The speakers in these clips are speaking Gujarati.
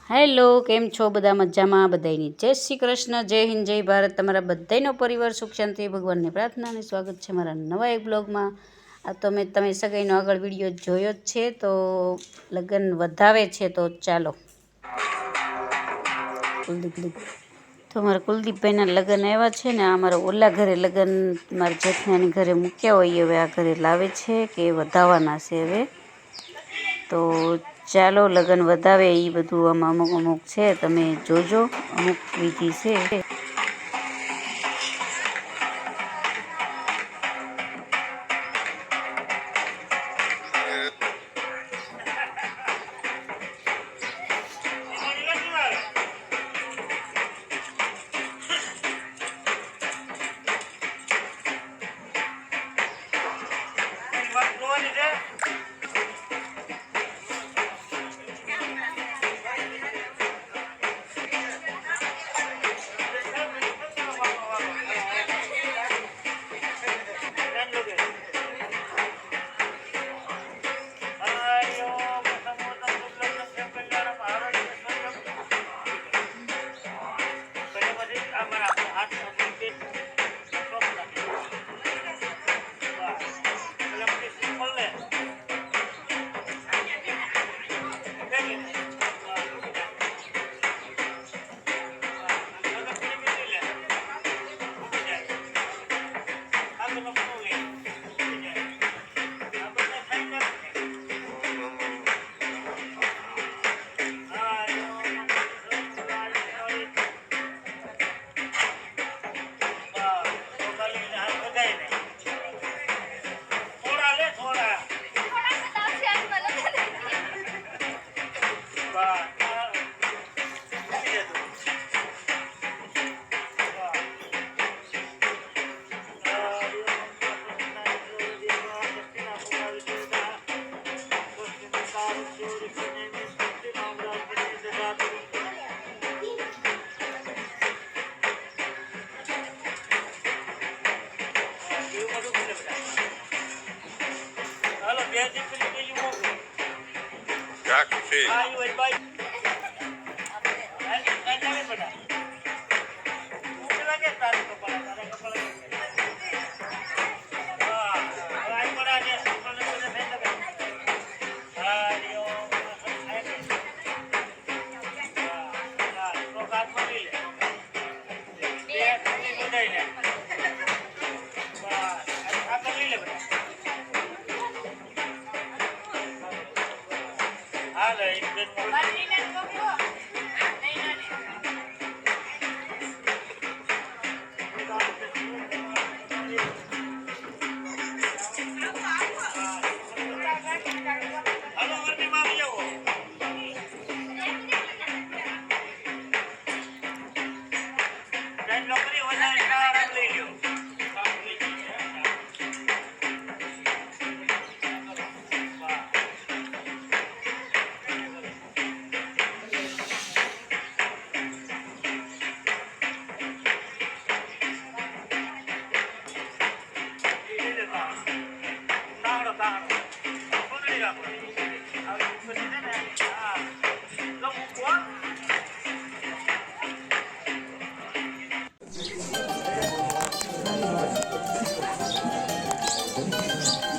હેલો, કેમ છો? બધા મજામાં? બધાની જય શ્રી કૃષ્ણ, જય હિન્દ, જય ભારત। તમારા બધાનો પરિવાર સુખ શાંતિ ભગવાનની પ્રાર્થનાને સ્વાગત છે મારા નવા એક બ્લોગમાં। આ તો તમે સગાઈનો આગળ વિડીયો જોયો જ છે, તો લગ્ન વધાવે છે, તો ચાલો તો મારા કુલદીપભાઈના લગ્ન આવ્યા છે ને, આ મારા ઓલા ઘરે લગ્ન મારા જેઠિયાની ઘરે મૂક્યા હોય, હવે આ ઘરે લાવે છે કે વધાવવાના છે હવે। તો ચાલો લગ્ન વધાવે એ બધું આમાં અમુક છે, તમે જોજો, અમુક વિધિ છે।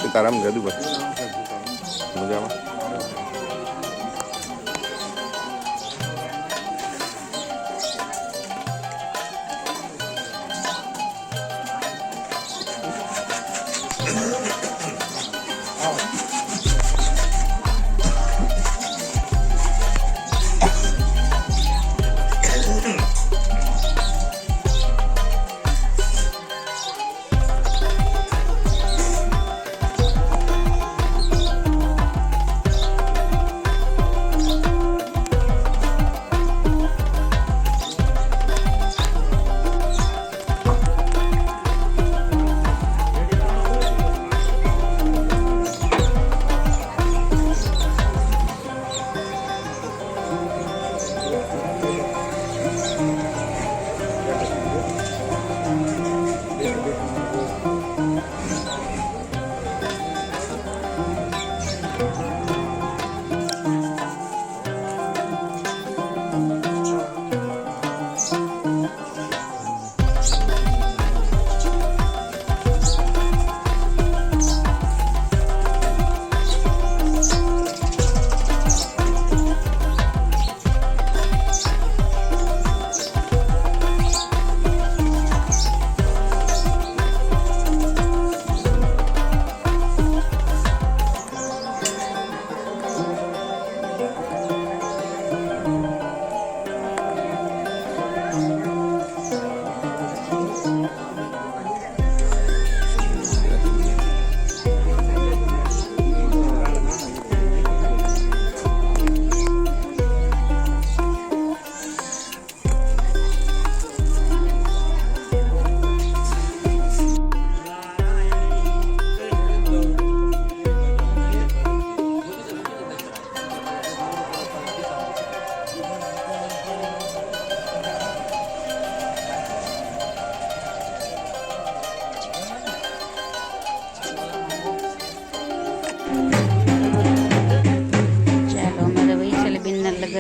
સીતારામ જાદુભાઈ મજામાં?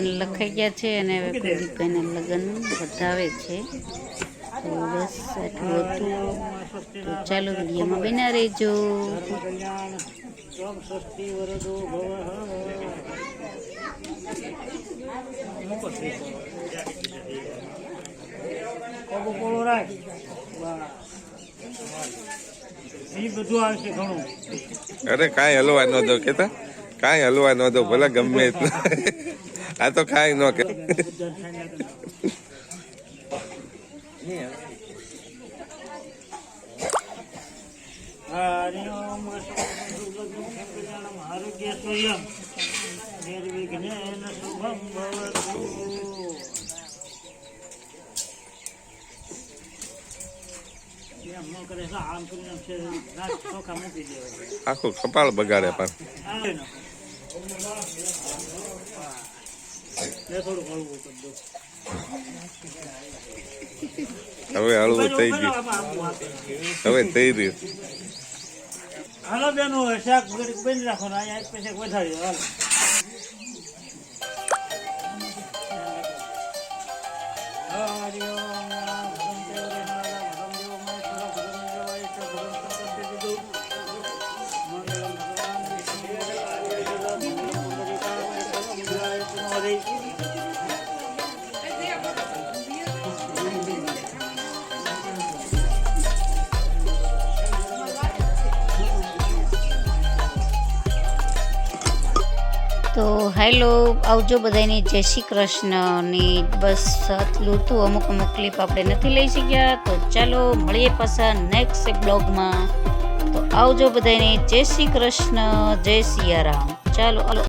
લગ્ન લખાઈ ગયા છે અને હવે કુલદીપભાઈના લગ્ન વધાવે છે. તો બસ આટલું હતું. તો ચાલો વિડીયોમાં બન્યા રહેજો. અરે કાંઈ હલવા ન દો કેતા, કાંઈ હલવા ન દો, ભલે ગમે એટલું. આ તો કાંઈ ન કે. આરોગ્ય સ્વયં નિર્વિઘ્નેન શુભમ ભવતુ. એમ ન કરે આમ કરીને ચોખા મૂકી દેવાય. આખું કપાળ બગાડે પણ. થોડું હળવું કરી દો. હવે હળવું થઈ ગયું, હવે થઈ રહ્યું. હાલો બેનો શાક બની રાખો ને અહીંયા પછી વધારી હાલો. તો હેલો, આવજો બધાને, જય શ્રી કૃષ્ણની. બસ આટલું હતું. અમુક ક્લિપ આપણે નથી લઈ શક્યા. તો ચાલો મળીએ પાછા નેક્સ્ટ બ્લોગમાં. તો આવજો બધાને, જય શ્રી કૃષ્ણ, જય સિયારામ. ચાલો.